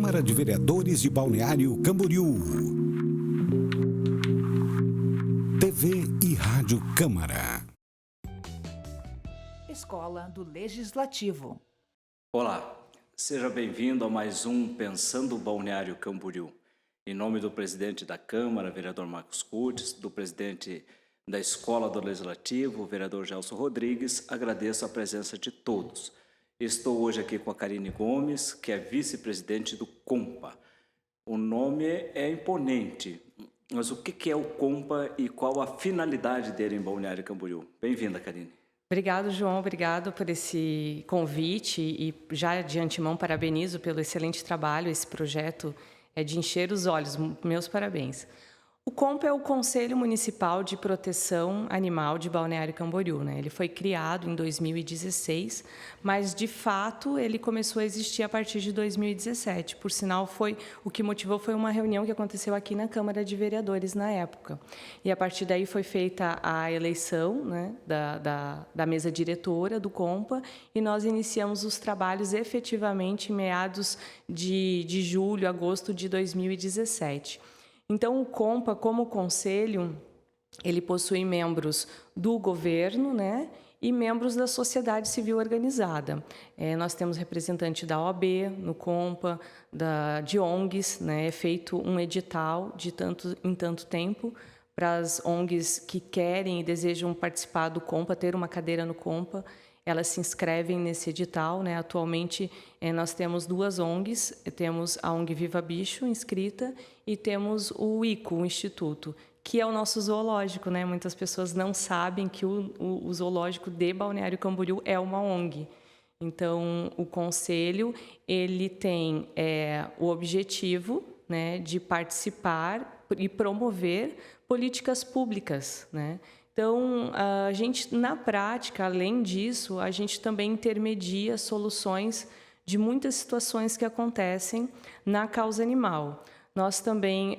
Câmara de Vereadores de Balneário Camboriú. TV e Rádio Câmara. Escola do Legislativo. Olá, seja bem-vindo a mais um Pensando Balneário Camboriú. Em nome do presidente da Câmara, vereador Marcos Curtis, do presidente da Escola do Legislativo, vereador Gelson Rodrigues, agradeço a presença de todos. Estou hoje aqui com a Karine Gomes, que é vice-presidente do COMPA. O nome é imponente, mas o que é o COMPA e qual a finalidade dele em Balneário Camboriú? Bem-vinda, Karine. Obrigado, João. Obrigado por esse convite e já de antemão parabenizo pelo excelente trabalho. Esse projeto é de encher os olhos. Meus parabéns. O COMPA é o Conselho Municipal de Proteção Animal de Balneário Camboriú, né? Ele foi criado em 2016, mas, de fato, ele começou a existir a partir de 2017. Por sinal, o que motivou foi uma reunião que aconteceu aqui na Câmara de Vereadores na época. E, a partir daí, foi feita a eleição, né, da mesa diretora do COMPA e nós iniciamos os trabalhos efetivamente em meados de julho, agosto de 2017. Então, o COMPA, como conselho, ele possui membros do governo, né, e membros da sociedade civil organizada. Nós temos representante da OAB no COMPA, de ONGs, né, é feito um edital de tanto em tanto tempo para as ONGs que querem e desejam participar do COMPA, ter uma cadeira no COMPA. Elas se inscrevem nesse edital, né? Atualmente, nós temos duas ONGs, temos a ONG Viva Bicho inscrita e temos o ICO, o Instituto, que é o nosso zoológico, né? Muitas pessoas não sabem que o zoológico de Balneário Camboriú é uma ONG. Então, o Conselho ele tem o objetivo, né, de participar e promover políticas públicas, né? Então, a gente, na prática, além disso, a gente também intermedia soluções de muitas situações que acontecem na causa animal. Nós também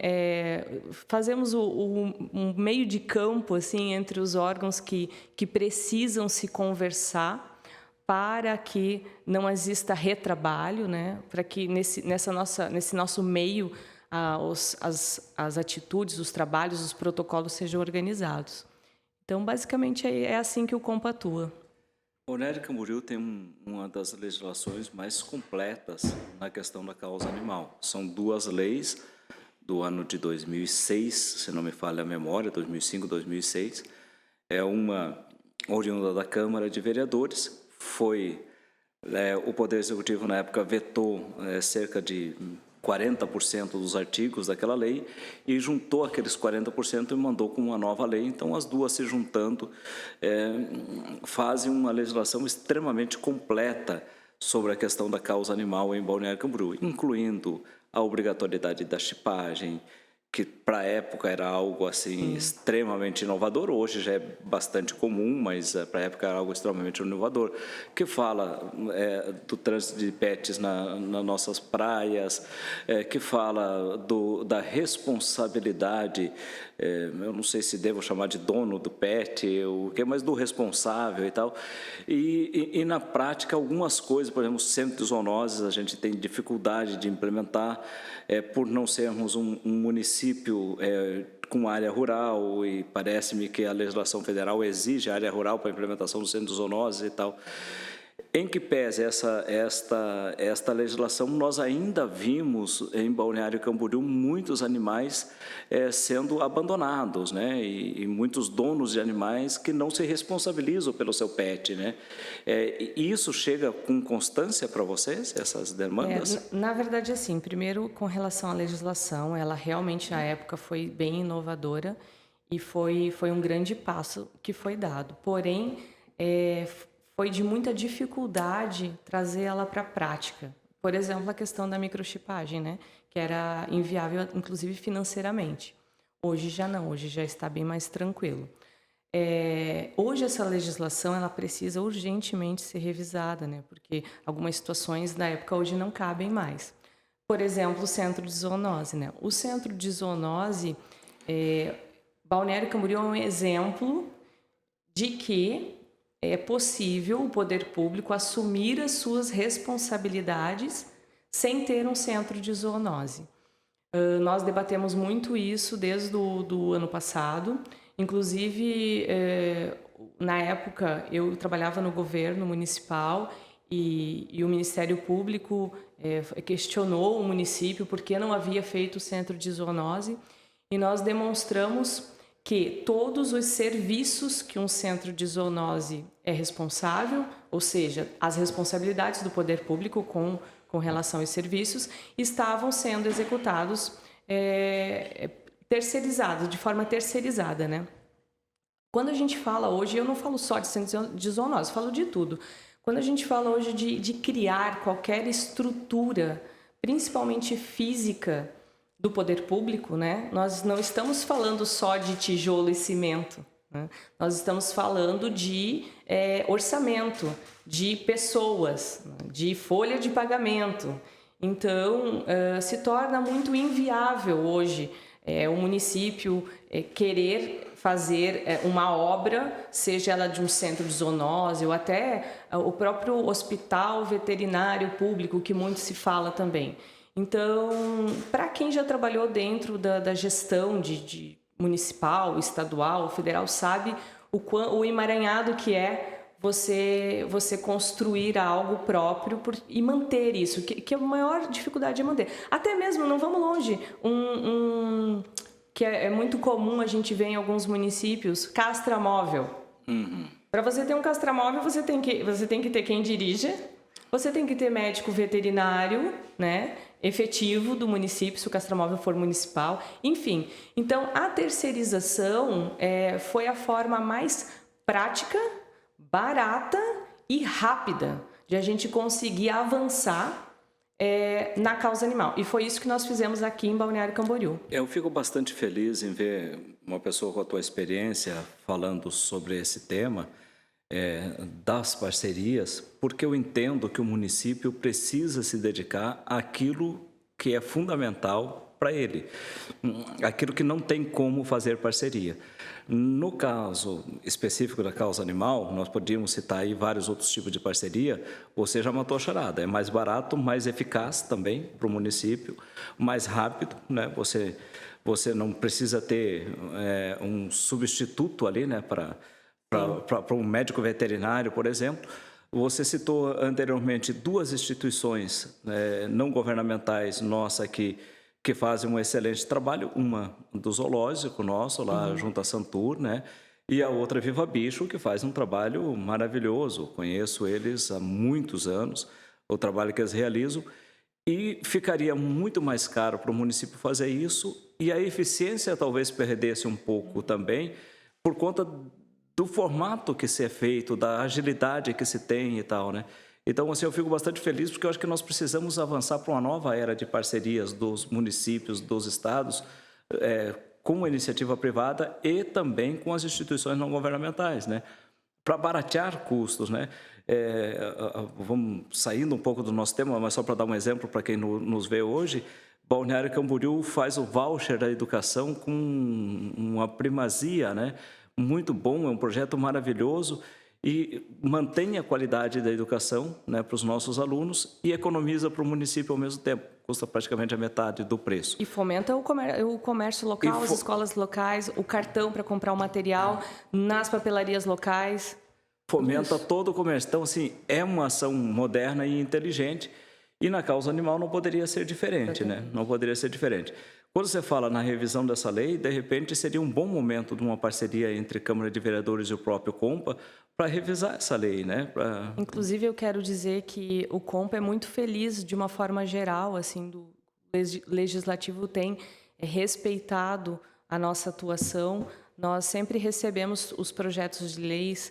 fazemos um meio de campo assim, entre os órgãos que precisam se conversar para que não exista retrabalho, né? Para que nesse nosso meio as atitudes, os trabalhos, os protocolos sejam organizados. Então, basicamente, é assim que o COMPA atua. Balneário Camboriú tem uma das legislações mais completas na questão da causa animal. São duas leis do ano de 2006, se não me falha a memória, 2005, 2006. É uma oriunda da Câmara de Vereadores. O Poder Executivo, na época, vetou cerca de 40% dos artigos daquela lei e juntou aqueles 40% e mandou com uma nova lei. Então, as duas se juntando fazem uma legislação extremamente completa sobre a questão da causa animal em Balneário Camboriú, incluindo a obrigatoriedade da chipagem, que para a época era algo assim extremamente inovador, hoje já é bastante comum, mas para a época era algo extremamente inovador, que fala do trânsito de pets nas nossas praias, que fala da responsabilidade, eu não sei se devo chamar de dono do pet, mas do responsável e tal. E na prática, algumas coisas, por exemplo, o centro de zoonoses, a gente tem dificuldade de implementar, por não sermos um município com área rural, e parece-me que a legislação federal exige área rural para a implementação do centro de zoonoses e tal. Em que pese esta legislação, nós ainda vimos em Balneário Camboriú muitos animais sendo abandonados, né? E muitos donos de animais que não se responsabilizam pelo seu pet, né? Isso chega com constância para vocês, essas demandas? Na verdade, assim, primeiro, com relação à legislação, ela realmente, na época, foi bem inovadora e foi um grande passo que foi dado. Porém, foi de muita dificuldade trazer ela para a prática. Por exemplo, a questão da microchipagem, né? Que era inviável, inclusive financeiramente. Hoje já não, hoje já está bem mais tranquilo. Hoje essa legislação ela precisa urgentemente ser revisada, né? Porque algumas situações da época hoje não cabem mais. Por exemplo, o centro de zoonose, né? O centro de zoonose, Balneário Camboriú é um exemplo de que é possível o poder público assumir as suas responsabilidades sem ter um centro de zoonose. Nós debatemos muito isso desde o ano passado. Inclusive, na época, eu trabalhava no governo municipal e o Ministério Público questionou o município por que não havia feito o centro de zoonose. E nós demonstramos que todos os serviços que um centro de zoonose é responsável, ou seja, as responsabilidades do poder público com relação aos serviços, estavam sendo executados terceirizados, de forma terceirizada, né? Quando a gente fala hoje, eu não falo só de centro de zoonose, eu falo de tudo. Quando a gente fala hoje de criar qualquer estrutura, principalmente física, do poder público, né? Nós não estamos falando só de tijolo e cimento, né? Nós estamos falando de orçamento, de pessoas, de folha de pagamento. Então, se torna muito inviável hoje o município querer fazer uma obra, seja ela de um centro de zoonose ou até o próprio hospital veterinário público, que muito se fala também. Então, para quem já trabalhou dentro da gestão de municipal, estadual, federal, sabe o emaranhado que é você construir algo próprio e manter isso, que a maior dificuldade é manter. Até mesmo, não vamos longe, que é muito comum a gente ver em alguns municípios, castramóvel. Uhum. Para você ter um castramóvel, você tem que ter quem dirige, você tem que ter médico veterinário, né, efetivo do município, se o castramóvel for municipal, enfim. Então, a terceirização foi a forma mais prática, barata e rápida de a gente conseguir avançar na causa animal. E foi isso que nós fizemos aqui em Balneário Camboriú. Eu fico bastante feliz em ver uma pessoa com a tua experiência falando sobre esse tema, das parcerias, porque eu entendo que o município precisa se dedicar àquilo que é fundamental para ele, aquilo que não tem como fazer parceria. No caso específico da causa animal, nós podíamos citar aí vários outros tipos de parceria. Você já matou a charada, é mais barato, mais eficaz também para o município, mais rápido, né? Você não precisa ter um substituto ali, né, para um médico veterinário, por exemplo. Você citou anteriormente duas instituições não governamentais nossa que fazem um excelente trabalho, uma do zoológico nosso, lá junto a Santur, né? E a outra Viva Bicho, que faz um trabalho maravilhoso. Conheço eles há muitos anos, o trabalho que eles realizam, e ficaria muito mais caro para o município fazer isso, e a eficiência talvez perdesse um pouco também, por conta do formato que se é feito, da agilidade que se tem e tal, né? Então, assim, eu fico bastante feliz porque eu acho que nós precisamos avançar para uma nova era de parcerias dos municípios, dos estados, com a iniciativa privada e também com as instituições não governamentais, né? Para baratear custos, né? Vamos saindo um pouco do nosso tema, mas só para dar um exemplo para quem nos vê hoje, Balneário Camboriú faz o voucher da educação com uma primazia, né? Muito bom, é um projeto maravilhoso e mantém a qualidade da educação, né, para os nossos alunos e economiza para o município ao mesmo tempo, custa praticamente a metade do preço. E fomenta o comércio local, as escolas locais, o cartão para comprar o material nas papelarias locais. Fomenta todo o comércio. Então, assim, é uma ação moderna e inteligente e na causa animal não poderia ser diferente, né? Não poderia ser diferente. Quando você fala na revisão dessa lei, de repente seria um bom momento de uma parceria entre Câmara de Vereadores e o próprio COMPA para revisar essa lei, né? Inclusive, eu quero dizer que o COMPA é muito feliz, de uma forma geral, assim, do Legislativo tem respeitado a nossa atuação. Nós sempre recebemos os projetos de leis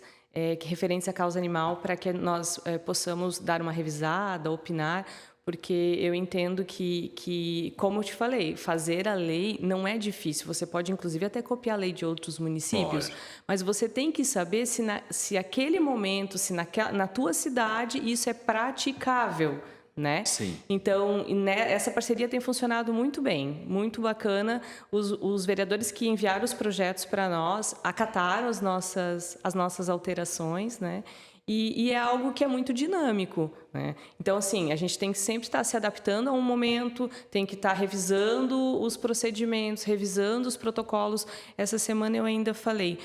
referentes à causa animal para que nós possamos dar uma revisada, opinar, porque eu entendo que, como eu te falei, fazer a lei não é difícil. Você pode, inclusive, até copiar a lei de outros municípios, mas você tem que saber se aquele momento, se na tua cidade isso é praticável, né? Sim. Então, essa parceria tem funcionado muito bem, muito bacana. Os vereadores que enviaram os projetos para nós acataram as nossas alterações, né? E é algo que é muito dinâmico, né? Então, assim, a gente tem que sempre estar se adaptando a um momento, tem que estar revisando os procedimentos, revisando os protocolos. Essa semana eu ainda falei,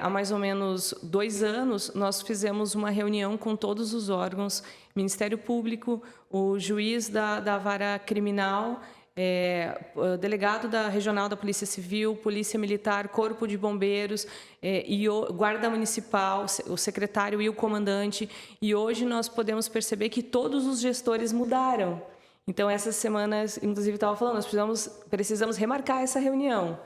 há mais ou menos 2 anos, nós fizemos uma reunião com todos os órgãos, Ministério Público, o juiz da vara criminal, o delegado regional da Polícia Civil, Polícia Militar, Corpo de Bombeiros, e o Guarda Municipal, o secretário e o comandante. E hoje nós podemos perceber que todos os gestores mudaram. Então, essas semanas, inclusive, estava falando, nós precisamos remarcar essa reunião.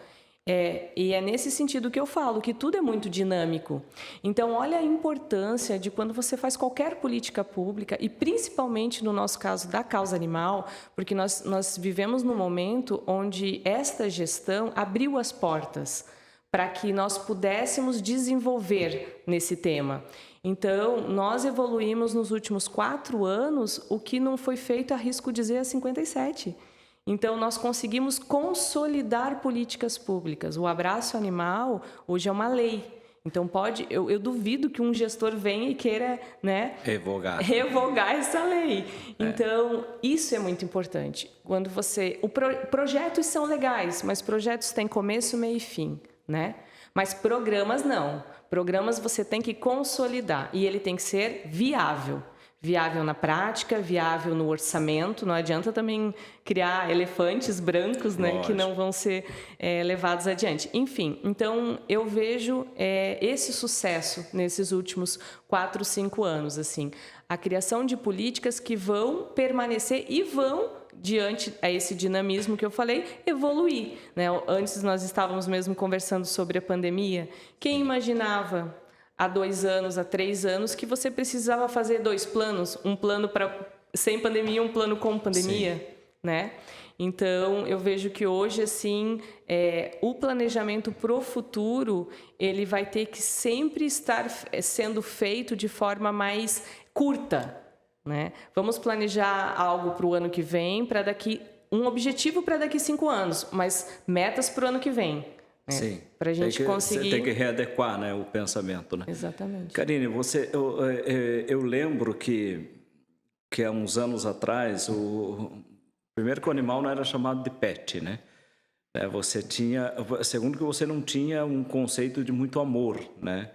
E é nesse sentido que eu falo, que tudo é muito dinâmico. Então, olha a importância de quando você faz qualquer política pública, e principalmente no nosso caso da causa animal, porque nós vivemos num momento onde esta gestão abriu as portas para que nós pudéssemos desenvolver nesse tema. Então, nós evoluímos nos últimos 4 anos o que não foi feito, arrisco dizer, há 57. Então, nós conseguimos consolidar políticas públicas. O abraço animal hoje é uma lei. Então, eu duvido que um gestor venha e queira, né, revogar essa lei. Então, isso é muito importante. Quando projetos são legais, mas projetos têm começo, meio e fim, né? Mas programas não. Programas você tem que consolidar e ele tem que ser viável. Viável na prática, viável no orçamento. Não adianta também criar elefantes brancos, né, que não vão ser levados adiante. Enfim, então eu vejo esse sucesso nesses últimos 4, 5 anos. Assim, a criação de políticas que vão permanecer e vão, diante a esse dinamismo que eu falei, evoluir, né? Antes nós estávamos mesmo conversando sobre a pandemia. Quem imaginava há 2 anos, há 3 anos, que você precisava fazer 2 planos, um plano sem pandemia, um plano com pandemia, sim, né? Então, eu vejo que hoje, assim, o planejamento para o futuro, ele vai ter que sempre estar sendo feito de forma mais curta, né? Vamos planejar algo para o ano que vem, um objetivo para daqui 5 anos, mas metas para o ano que vem. Sim. Para a gente conseguir... Você tem que readequar, né, o pensamento, né? Exatamente. Karine, eu lembro que há uns anos atrás, primeiro que o animal não era chamado de pet, né? Segundo que você não tinha um conceito de muito amor, né?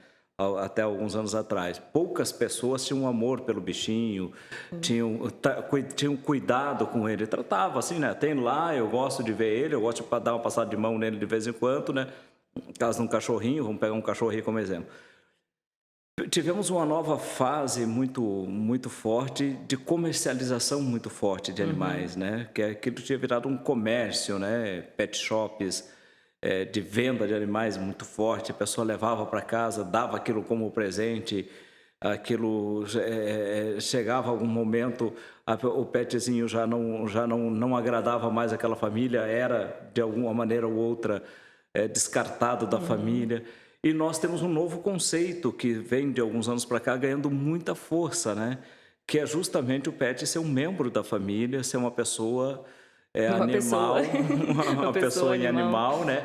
Até alguns anos atrás. Poucas pessoas tinham amor pelo bichinho, tinham cuidado com ele. Tratava assim, né? Tem lá, eu gosto de ver ele, eu gosto de dar uma passada de mão nele de vez em quando, né? No caso de um cachorrinho, vamos pegar um cachorrinho como exemplo. Tivemos uma nova fase muito, muito forte de comercialização muito forte de animais, né? Que aquilo tinha virado um comércio, né? Pet shops, de venda de animais muito forte, a pessoa levava para casa, dava aquilo como presente, aquilo chegava algum momento, o petzinho já não agradava mais aquela família, era de alguma maneira ou outra descartado da família. E nós temos um novo conceito que vem de alguns anos para cá ganhando muita força, né? Que é justamente o pet ser um membro da família, ser uma pessoa... uma pessoa em animal, né?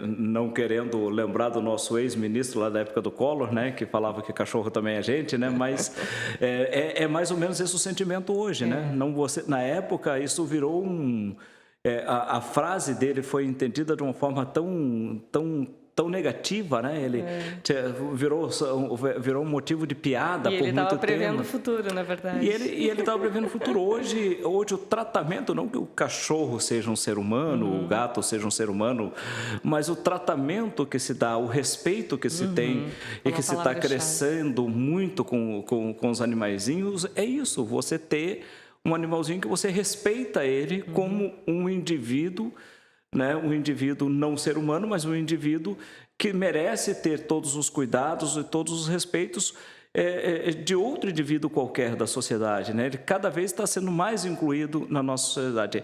Não querendo lembrar do nosso ex-ministro lá da época do Collor, né? Que falava que cachorro também é gente, né? Mas é mais ou menos esse o sentimento hoje, né? Na época, isso virou a frase dele foi entendida de uma forma tão negativa, né? Ele virou um motivo de piada por muito tempo. E ele estava prevendo o futuro, na verdade. E ele estava prevendo o futuro. Hoje o tratamento, não que o cachorro seja um ser humano, o gato seja um ser humano, mas o tratamento que se dá, o respeito que se tem e que se está crescendo muito com os animaizinhos, é isso, você ter um animalzinho que você respeita ele como um indivíduo, né? Um indivíduo não ser humano, mas um indivíduo que merece ter todos os cuidados e todos os respeitos de outro indivíduo qualquer da sociedade, né? Ele cada vez está sendo mais incluído na nossa sociedade.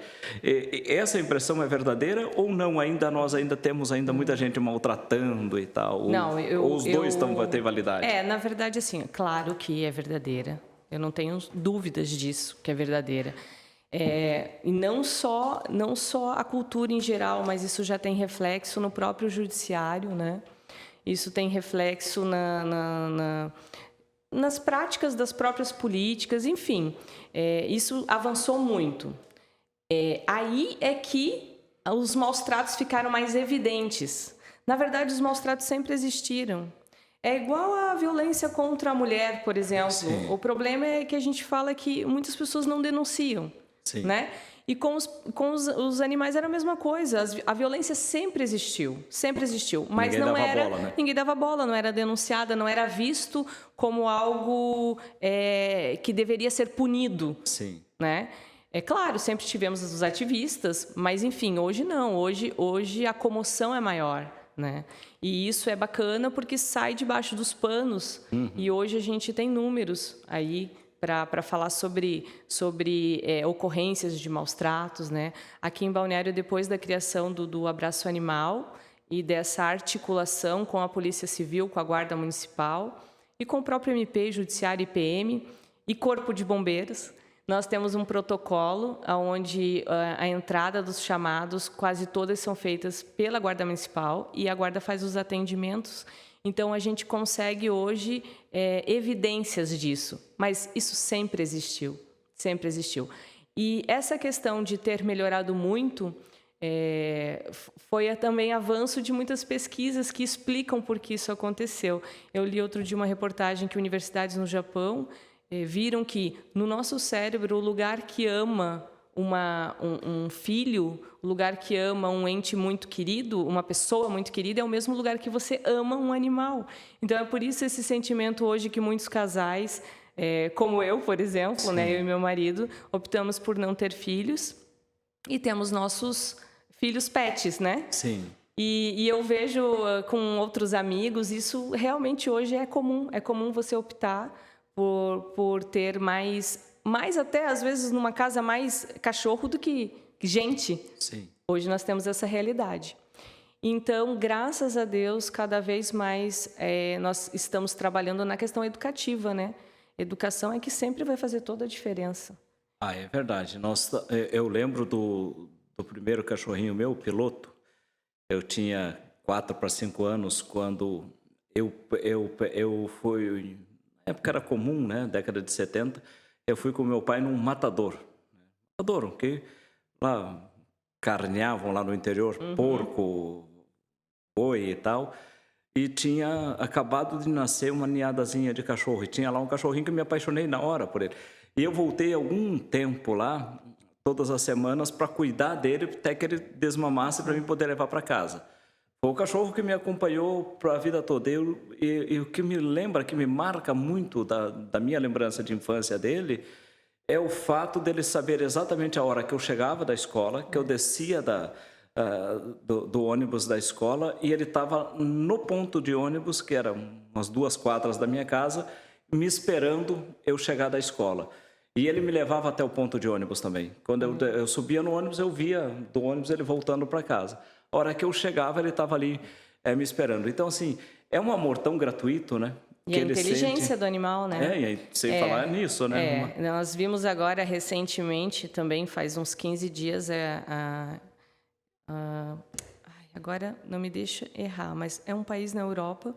Essa impressão é verdadeira ou não? Nós temos muita gente maltratando e tal? Não, ou os dois têm validade? Na verdade, assim, claro que é verdadeira. Eu não tenho dúvidas disso, que é verdadeira. E não só a cultura em geral, mas isso já tem reflexo no próprio judiciário, né? isso tem reflexo nas práticas das próprias políticas, enfim, isso avançou muito. Aí é que os maus-tratos ficaram mais evidentes. Na verdade, os maus-tratos sempre existiram. É igual a violência contra a mulher, por exemplo. Sim. O problema é que a gente fala que muitas pessoas não denunciam, Sim. né? E com os animais era a mesma coisa. A violência sempre existiu, mas Ninguém não dava era. bola, né? Ninguém dava bola, não era denunciada, não era visto como algo que deveria ser punido, Sim. né? É claro, sempre tivemos os ativistas, mas enfim, hoje não. Hoje a comoção é maior, né? E isso é bacana porque sai debaixo dos panos. E hoje a gente tem números aí para falar sobre ocorrências de maus tratos, né? Aqui em Balneário, depois da criação do Abraço Animal e dessa articulação com a Polícia Civil, com a Guarda Municipal e com o próprio MP, Judiciário e PM e Corpo de Bombeiros, nós temos um protocolo onde a entrada dos chamados, quase todas são feitas pela Guarda Municipal e a Guarda faz os atendimentos. Então, a gente consegue hoje evidências disso, mas isso sempre existiu, sempre existiu. E essa questão de ter melhorado muito foi também avanço de muitas pesquisas que explicam por que isso aconteceu. Eu li outro dia uma reportagem que universidades no Japão viram que no nosso cérebro o lugar que ama um filho, o lugar que ama um ente muito querido, uma pessoa muito querida, é o mesmo lugar que você ama um animal. Então, é por isso esse sentimento hoje que muitos casais, como eu, por exemplo, né, eu e meu marido, optamos por não ter filhos e temos nossos filhos pets, né? Sim. E eu vejo com outros amigos, isso realmente hoje é comum você optar por ter mais até, às vezes, numa casa mais cachorro do que gente. Sim. Hoje nós temos essa realidade. Então, graças a Deus, cada vez mais nós estamos trabalhando na questão educativa, né? Educação é que sempre vai fazer toda a diferença. É verdade. Eu lembro do primeiro cachorrinho meu, piloto. Eu tinha 4 para 5 anos quando eu fui... Na época era comum, né? Década de 70. Eu fui com meu pai num matador. Matador, que lá carneavam lá no interior, porco, boi e tal. E tinha acabado de nascer uma ninhadazinha de cachorro. E tinha lá um cachorrinho que eu me apaixonei na hora por ele. E eu voltei algum tempo lá, todas as semanas, para cuidar dele, até que ele desmamasse para mim poder levar para casa. Foi o cachorro que me acompanhou para a vida toda. E o que me lembra, que me marca muito da minha lembrança de infância dele, é o fato dele saber exatamente a hora que eu chegava da escola, que eu descia do ônibus da escola, e ele estava no ponto de ônibus, que era umas 2 quadras da minha casa, me esperando eu chegar da escola. E ele me levava até o ponto de ônibus também. Quando eu subia no ônibus, eu via do ônibus ele voltando para casa. A hora que eu chegava, ele estava ali me esperando. Então, assim, é um amor tão gratuito, né? E a inteligência do animal, né? E aí, sem falar nisso, né? Nós vimos agora, recentemente, também faz uns 15 dias, agora não me deixa errar, mas é um país na Europa,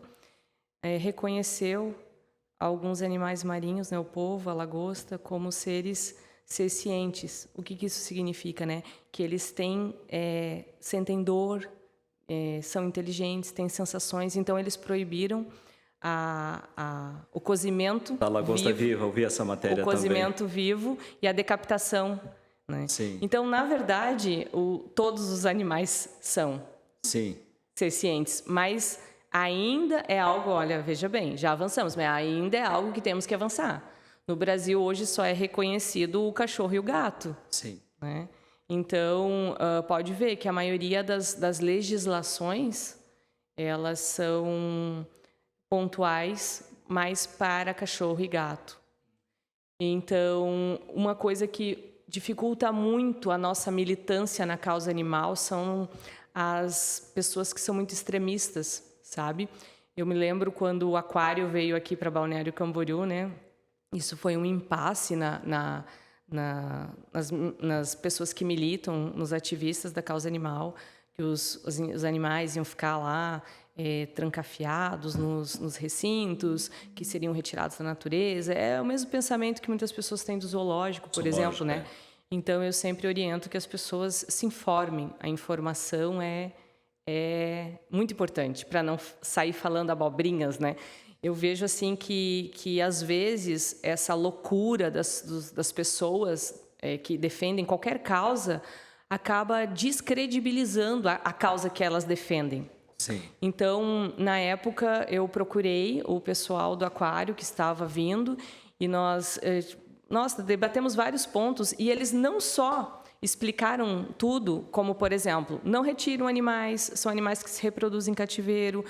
reconheceu alguns animais marinhos, né, o polvo, a lagosta, como seres sencientes. O que isso significa, né? Que eles sentem dor, são inteligentes, têm sensações. Então, eles proibiram o cozimento da lagosta viva, eu vi essa matéria também. O cozimento vivo e a decapitação, né? Sim. Então, na verdade, todos os animais são sencientes, mas ainda é algo, olha, veja bem, já avançamos, mas ainda é algo que temos que avançar. No Brasil, hoje, só é reconhecido o cachorro e o gato. Sim. Né? Então, pode ver que a maioria das legislações, elas são pontuais mais para cachorro e gato. Então, uma coisa que dificulta muito a nossa militância na causa animal são as pessoas que são muito extremistas, sabe? Eu me lembro quando o Aquário veio aqui para Balneário Camboriú, né? Isso foi um impasse nas pessoas que militam, nos ativistas da causa animal, que os animais iam ficar lá trancafiados nos recintos, que seriam retirados da natureza. É o mesmo pensamento que muitas pessoas têm do zoológico, por exemplo, né? Então, eu sempre oriento que as pessoas se informem. A informação é muito importante para não sair falando abobrinhas, né? Eu vejo assim que às vezes essa loucura das pessoas que defendem qualquer causa acaba descredibilizando a causa que elas defendem. Sim. Então, na época, eu procurei o pessoal do aquário que estava vindo e nós debatemos vários pontos e eles não só explicaram tudo, como, por exemplo, não retiram animais, são animais que se reproduzem em cativeiro.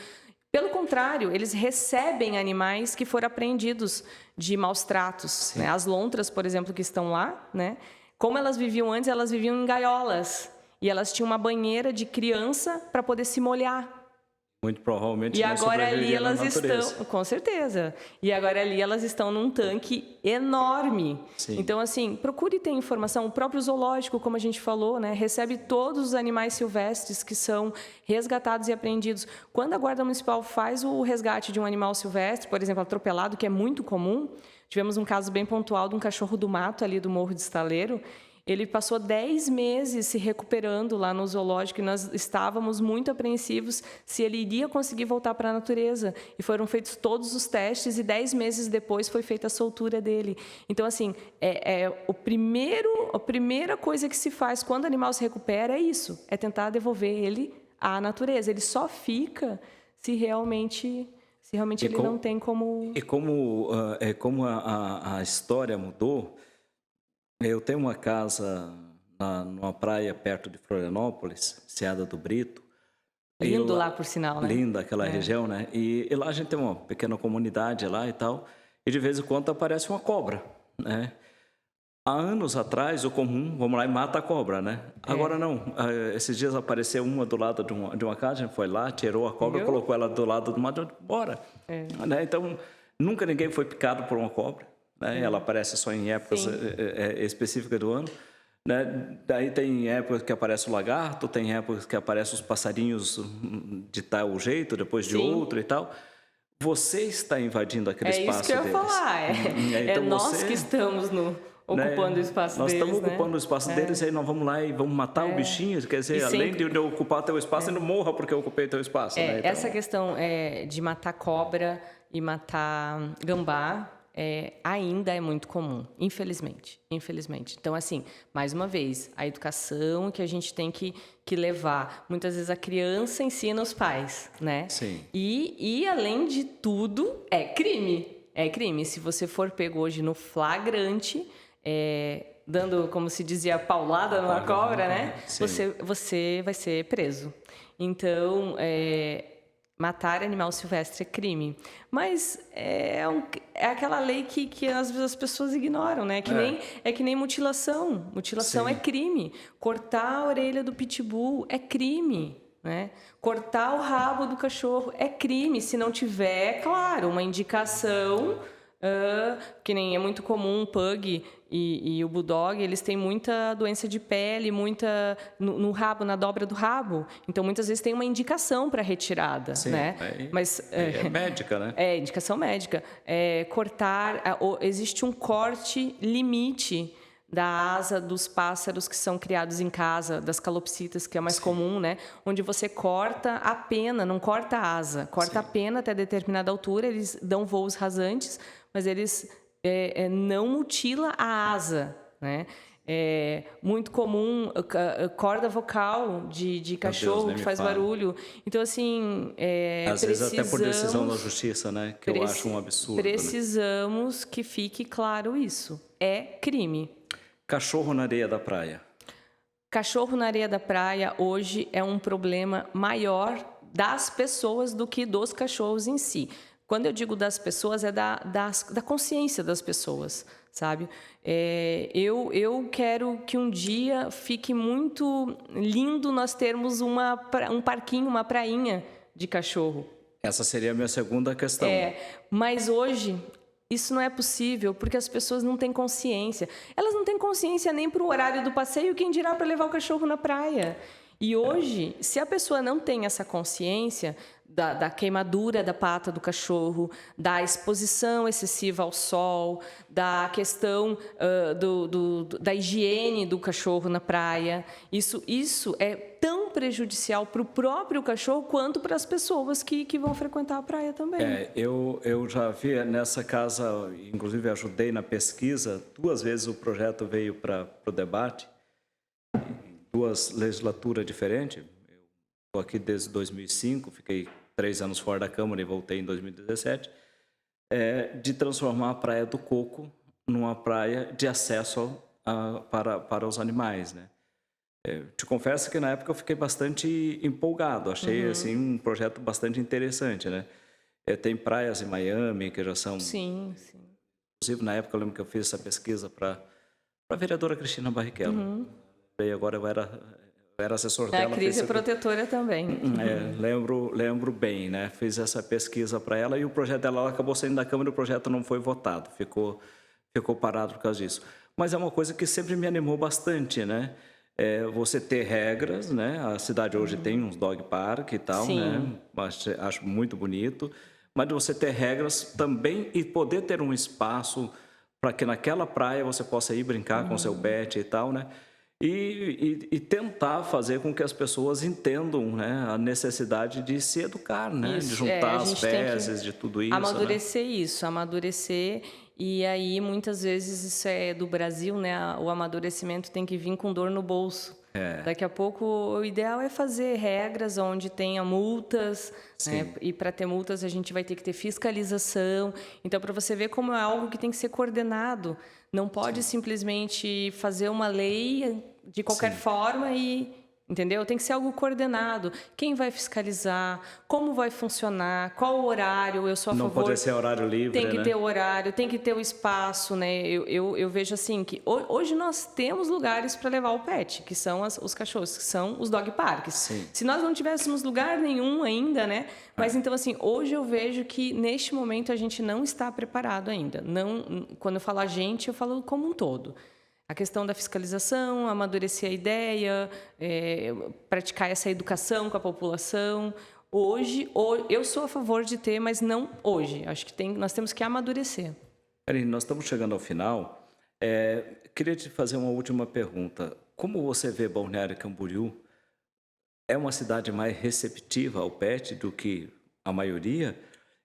Pelo contrário, eles recebem animais que foram apreendidos de maus tratos. Né? As lontras, por exemplo, que estão lá, né? Como elas viviam antes, elas viviam em gaiolas. E elas tinham uma banheira de criança para poder se molhar. Muito provavelmente e não agora ali sobreviveria na elas natureza. estão, com certeza. E agora ali elas estão num tanque enorme. Sim. Então, assim, procure ter informação. O próprio zoológico, como a gente falou, né, recebe todos os animais silvestres que são resgatados e apreendidos. Quando a Guarda Municipal faz o resgate de um animal silvestre, por exemplo, atropelado, que é muito comum, tivemos um caso bem pontual de um cachorro do mato ali do Morro de Estaleiro. Ele passou 10 meses se recuperando lá no zoológico e nós estávamos muito apreensivos se ele iria conseguir voltar para a natureza. E foram feitos todos os testes e 10 meses depois foi feita a soltura dele. Então, assim, a primeira coisa que se faz quando o animal se recupera é isso, é tentar devolver ele à natureza. Ele só fica se realmente ele não tem como... E como a história mudou... Eu tenho uma casa numa praia perto de Florianópolis, Seada do Brito. Lindo lá, por sinal, né? Linda aquela região, né? E lá a gente tem uma pequena comunidade lá e tal. E de vez em quando aparece uma cobra, né? Há anos atrás, o comum, vamos lá e mata a cobra, né? Agora não. Esses dias apareceu uma do lado de uma casa, a gente foi lá, tirou a cobra, colocou ela do lado do mato, bora. Né? Então, nunca ninguém foi picado por uma cobra. Né? Ela aparece só em épocas específicas do ano. Né? Daí tem épocas que aparece o lagarto, tem épocas que aparecem os passarinhos de tal jeito, depois de outro e tal. Você está invadindo aquele espaço deles. É isso que eu ia falar. Então nós que estamos ocupando o espaço deles. Nós estamos ocupando o espaço deles, aí nós vamos lá e vamos matar o bichinho. Quer dizer, além de eu ocupar teu espaço, ele não morra porque eu ocupei teu espaço. Né? Então... Essa questão de matar cobra e matar gambá, ainda é muito comum, infelizmente. Então, assim, mais uma vez, a educação que a gente tem que levar. Muitas vezes a criança ensina os pais, né? Sim. E além de tudo, é crime. É crime. Se você for pego hoje no flagrante, dando, como se dizia, paulada numa cobra, né? Você vai ser preso. Então, matar animal silvestre é crime. Mas é aquela lei que às vezes as pessoas ignoram, né? Que nem mutilação. Mutilação é crime. Cortar a orelha do pitbull é crime. Né? Cortar o rabo do cachorro é crime. Se não tiver, claro, uma indicação... que nem é muito comum o pug e o bulldog, eles têm muita doença de pele, muita no rabo, na dobra do rabo. Então, muitas vezes tem uma indicação para retirada, né? Mas é médica, né? Indicação médica. Cortar, existe um corte limite da asa dos pássaros que são criados em casa, das calopsitas, que é mais comum, né? Onde você corta a pena, não corta a asa, corta a pena até determinada altura, eles dão voos rasantes, mas eles não mutila a asa, né? É muito comum corda vocal de cachorro que faz barulho. Então, assim, às vezes até por decisão da justiça, né? Que eu acho um absurdo. Precisamos que fique claro isso. É crime. Cachorro na areia da praia. Cachorro na areia da praia hoje é um problema maior das pessoas do que dos cachorros em si. Quando eu digo das pessoas, é da consciência das pessoas, sabe? Eu quero que um dia fique muito lindo nós termos um parquinho, uma prainha de cachorro. Essa seria a minha segunda questão. Mas hoje... Isso não é possível porque as pessoas não têm consciência. Elas não têm consciência nem para o horário do passeio, quem dirá para levar o cachorro na praia. E hoje, se a pessoa não tem essa consciência da queimadura da pata do cachorro, da exposição excessiva ao sol, da questão da higiene do cachorro na praia. Isso é tão prejudicial para o próprio cachorro quanto para as pessoas que vão frequentar a praia também. Eu já vi nessa casa, inclusive ajudei na pesquisa, 2 vezes o projeto veio para o debate, em 2 legislaturas diferentes. Estou aqui desde 2005, fiquei 3 anos fora da Câmara e voltei em 2017, de transformar a Praia do Coco numa praia de acesso para os animais, né? Te confesso que na época eu fiquei bastante empolgado, achei assim, um projeto bastante interessante, né? Tem praias em Miami que já são... Sim. Inclusive, na época eu lembro que eu fiz essa pesquisa para a vereadora Cristina Barrichello. E agora eu era assessor dela. A Cris é protetora também. Lembro bem, né? Fiz essa pesquisa para ela e o projeto dela ela acabou saindo da Câmara e o projeto não foi votado, ficou parado por causa disso. Mas é uma coisa que sempre me animou bastante, né? Você ter regras, né? A cidade hoje tem uns dog park e tal, né? Acho muito bonito. Mas você ter regras também e poder ter um espaço para que naquela praia você possa ir brincar com seu pet e tal, né? E tentar fazer com que as pessoas entendam, né, a necessidade de se educar, né? De juntar as fezes, de tudo isso. Amadurecer. E aí, muitas vezes, isso é do Brasil, né? O amadurecimento tem que vir com dor no bolso. Daqui a pouco, o ideal é fazer regras onde tenha multas, né? E para ter multas, a gente vai ter que ter fiscalização. Então, para você ver como é algo que tem que ser coordenado. Não pode simplesmente fazer uma lei de qualquer forma e... Entendeu? Tem que ser algo coordenado. Quem vai fiscalizar? Como vai funcionar? Qual o horário? Eu sou a favor. Não pode ser horário livre, tem que né? ter o horário, tem que ter o espaço, né? Eu vejo assim que hoje nós temos lugares para levar o pet, que são os cachorros, que são os dog parks. Se nós não tivéssemos lugar nenhum ainda, né? Mas então assim, hoje eu vejo que neste momento a gente não está preparado ainda. Não, quando eu falo a gente, eu falo como um todo. A questão da fiscalização, amadurecer a ideia, praticar essa educação com a população. Hoje, eu sou a favor de ter, mas não hoje. Acho que nós temos que amadurecer. Karine, nós estamos chegando ao final. Queria te fazer uma última pergunta. Como você vê Balneário Camboriú? É uma cidade mais receptiva ao pet do que a maioria?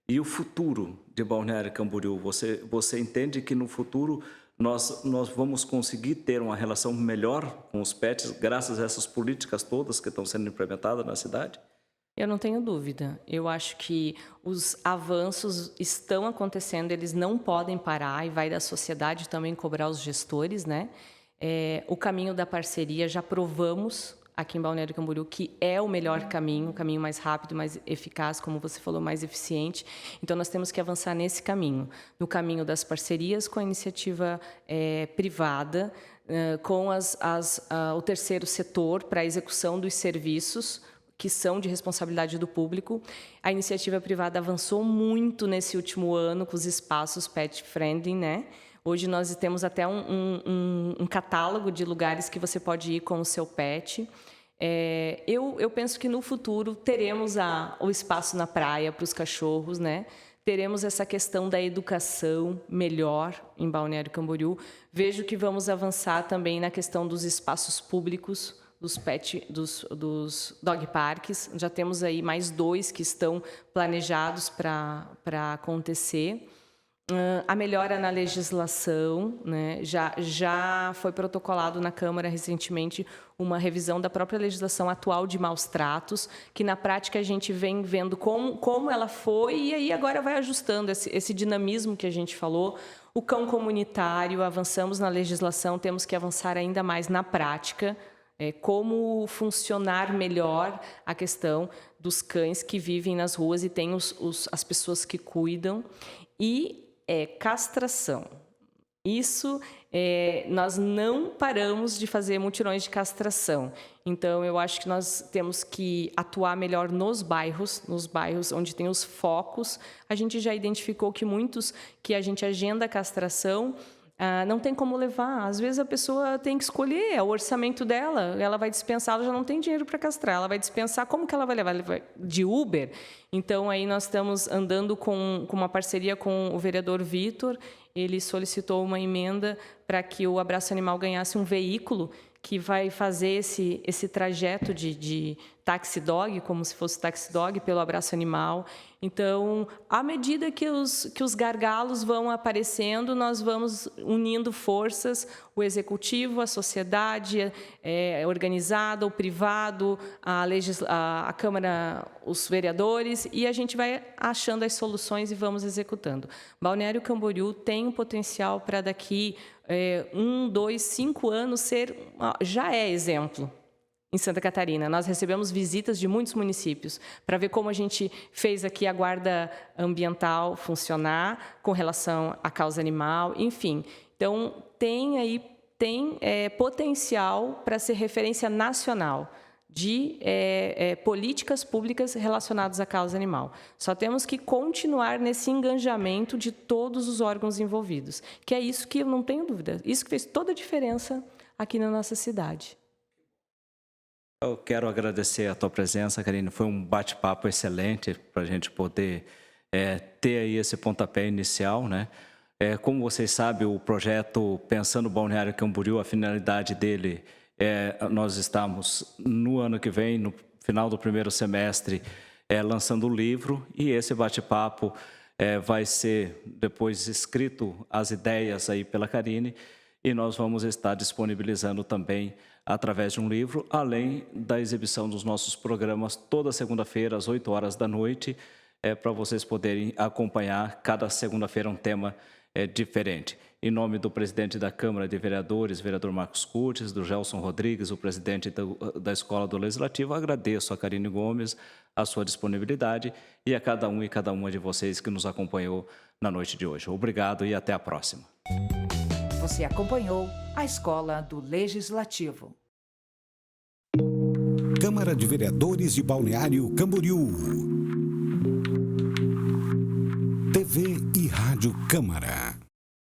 E o futuro de Balneário Camboriú? Você entende que no futuro... Nós vamos conseguir ter uma relação melhor com os pets graças a essas políticas todas que estão sendo implementadas na cidade? Eu não tenho dúvida. Eu acho que os avanços estão acontecendo, eles não podem parar e vai da sociedade também cobrar os gestores, né? O caminho da parceria, já provamos aqui em Balneário Camboriú que é o melhor caminho, o caminho mais rápido, mais eficaz, como você falou, mais eficiente. Então, nós temos que avançar nesse caminho, no caminho das parcerias com a iniciativa privada, com o terceiro setor para a execução dos serviços que são de responsabilidade do público. A iniciativa privada avançou muito nesse último ano com os espaços pet friendly, né? Hoje nós temos até um catálogo de lugares que você pode ir com o seu pet. Eu penso que no futuro teremos o espaço na praia para os cachorros, né? Teremos essa questão da educação melhor em Balneário Camboriú. Vejo que vamos avançar também na questão dos espaços públicos, dos dog parks. Já temos aí mais 2 que estão planejados para acontecer. A melhora na legislação, né? Já foi protocolado na Câmara recentemente uma revisão da própria legislação atual de maus tratos, que na prática a gente vem vendo como ela foi e aí agora vai ajustando esse dinamismo que a gente falou. O cão comunitário, avançamos na legislação, temos que avançar ainda mais na prática, como funcionar melhor a questão dos cães que vivem nas ruas e tem as pessoas que cuidam. E castração. Isso, nós não paramos de fazer mutirões de castração. Então, eu acho que nós temos que atuar melhor nos bairros onde tem os focos. A gente já identificou que muitos que a gente agenda a castração, não tem como levar. Às vezes a pessoa tem que escolher, é o orçamento dela, ela vai dispensar, ela já não tem dinheiro para castrar, ela vai dispensar, como que ela vai levar? Ela vai de Uber? Então, aí nós estamos andando com uma parceria com o vereador Vitor, ele solicitou uma emenda para que o Abraço Animal ganhasse um veículo que vai fazer esse trajeto de taxi dog, como se fosse taxi dog, pelo Abraço Animal. Então, à medida que os gargalos vão aparecendo, nós vamos unindo forças, o executivo, a sociedade organizada, o privado, a Câmara, os vereadores, e a gente vai achando as soluções e vamos executando. Balneário Camboriú tem um potencial para daqui 1, 2, 5 anos já é exemplo em Santa Catarina. Nós recebemos visitas de muitos municípios para ver como a gente fez aqui a guarda ambiental funcionar com relação à causa animal, enfim. Então, tem potencial para ser referência nacional de políticas públicas relacionadas à causa animal. Só temos que continuar nesse engajamento de todos os órgãos envolvidos, que é isso que eu não tenho dúvida, isso que fez toda a diferença aqui na nossa cidade. Eu quero agradecer a tua presença, Karine. Foi um bate-papo excelente para a gente poder ter aí esse pontapé inicial, né? Como vocês sabem, o projeto Pensando Balneário Camboriú, a finalidade dele nós estamos no ano que vem, no final do primeiro semestre, lançando o livro, e esse bate-papo vai ser depois escrito as ideias aí pela Karine, e nós vamos estar disponibilizando também através de um livro, além da exibição dos nossos programas toda segunda-feira às 8 horas da noite, para vocês poderem acompanhar cada segunda-feira um tema diferente. Em nome do presidente da Câmara de Vereadores, vereador Marcos Curtis, do Gelson Rodrigues, o presidente da Escola do Legislativo, agradeço a Karine Gomes a sua disponibilidade e a cada um e cada uma de vocês que nos acompanhou na noite de hoje. Obrigado e até a próxima. Você acompanhou a Escola do Legislativo. Câmara de Vereadores de Balneário Camboriú. TV e Rádio Câmara.